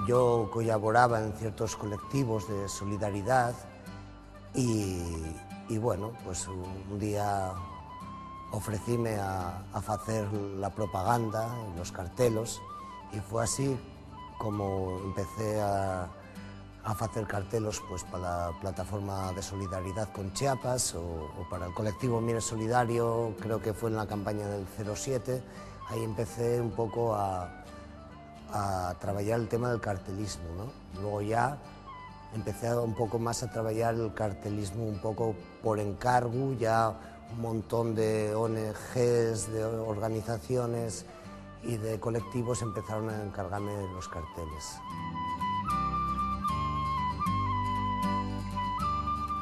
Yo colaboraba en ciertos colectivos de solidaridad y bueno, pues un día ofrecíme a facer la propaganda, los cartelos, e foi así como empecé a facer cartelos pues, para la plataforma de solidaridad con Chiapas o para el colectivo Mire Solidario, creo que fue en la campaña del 07, ahí empecé un poco a trabajar el tema del cartelismo, ¿no? Luego ya empecé un poco más a trabajar el cartelismo un poco por encargo, ya un montón de ONGs, de organizaciones y de colectivos empezaron a encargarme de los carteles.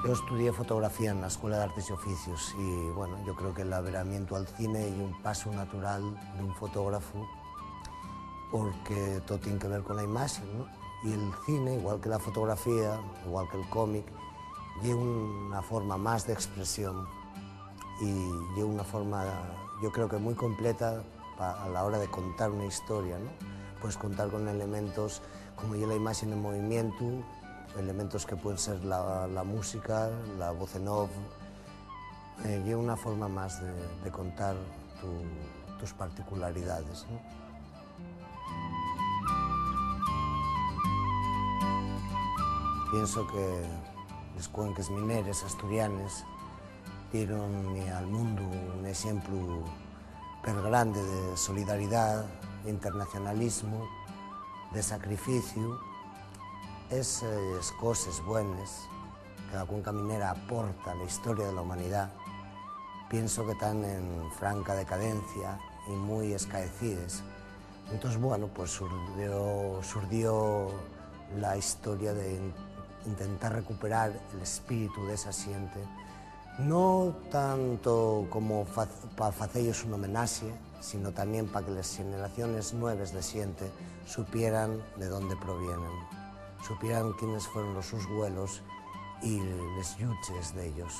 Yo estudié fotografía en la Escuela de Artes y Oficios y bueno, yo creo que el averamiento al cine y un paso natural de un fotógrafo porque todo tiene que ver con la imagen, ¿no? Y el cine, igual que la fotografía, igual que el cómic, lleva una forma más de expresión y lleva una forma, yo creo que muy completa a la hora de contar una historia, ¿no? Puedes contar con elementos como la imagen en movimiento, elementos que pueden ser la música, la voz en off, lleva una forma más de contar tus particularidades, ¿no? Pienso que les cuenques mineres asturianes dieron al mundo un ejemplo per grande de solidaridad, de internacionalismo, de sacrificio. Esas cosas buenas que la cuenca minera aporta a la historia de la humanidad, pienso que están en franca decadencia y muy escaecidas. Entonces, bueno, pues surgió la historia de intentar recuperar el espíritu de esa xente, no tanto como para hacerles un homenaje, sino también para que las generaciones nuevas de xente supieran de dónde provienen, supieran quiénes fueron los sus abuelos y les lluches de ellos.